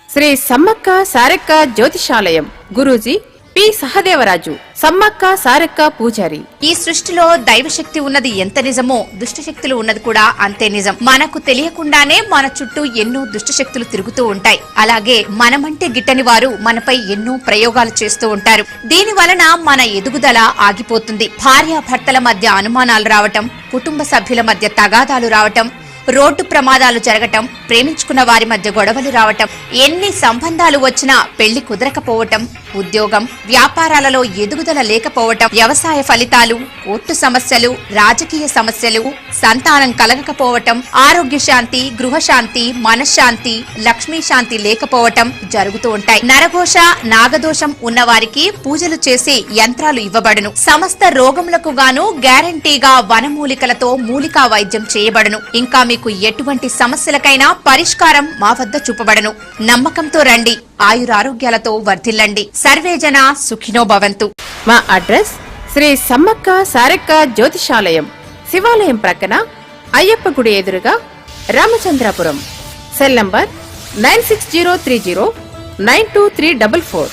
Shri Sammakka Sarakka జ్యోతిషాలయం Guruji P Sahadevaraju, Sammakka Sarakka పూజారి. ఈ సృష్టిలో దైవశక్తి ఉన్నది ఎంత నిజమో దుష్టశక్తులు ఉన్నది కూడా అంతే నిజం. మనకు తెలియకుండానే మన చుట్టూ ఎన్నో దుష్టశక్తులు తిరుగుతూ ఉంటాయి. అలాగే మనమంటే గిట్టని వారు మనపై ఎన్నో ప్రయోగాలు చేస్తూ ఉంటారు. దీని వలన మన ఎదుగుదల ఆగిపోతుంది. భార్యాభర్తల మధ్య అనుమానాలు రావటం, కుటుంబ సభ్యుల మధ్య తగాదాలు రావటం, రోడ్డు ప్రమాదాలు జరగటం, ప్రేమించుకున్న వారి మధ్య గొడవలు రావటం, ఎన్ని సంబంధాలు వచ్చినా పెళ్లి కుదరకపోవటం, ఉద్యోగం వ్యాపారాలలో ఎదుగుదల లేకపోవటం, వ్యవసాయ ఫలితాలు, కోర్టు సమస్యలు, రాజకీయ సమస్యలు, సంతానం కలగకపోవటం, ఆరోగ్య శాంతి, గృహశాంతి, మనశ్శాంతి, లక్ష్మీ శాంతి లేకపోవటం జరుగుతూ ఉంటాయి. నరఘోష, నాగదోషం ఉన్నవారికి పూజలు చేసి యంత్రాలు ఇవ్వబడును. సమస్త రోగములకు గాను గ్యారంటీగా వనమూలికలతో మూలికా వైద్యం చేయబడును. ఇంకా మీకు ఎటువంటి సమస్యలకైనా పరిష్కారం మా వద్ద చూపబడను. నమ్మకంతో రండి, ఆయురారోగ్యాలతో వర్ధిల్లండి. సర్వేజన సుఖినో భవంతు. మా అడ్రస్ శ్రీ సమ్మక్క సారక్క జ్యోతిషాలయం, శివాలయం ప్రక్కన, అయ్యప్ప గుడి ఎదురుగా, రామచంద్రాపురం. Cell number 9603092344.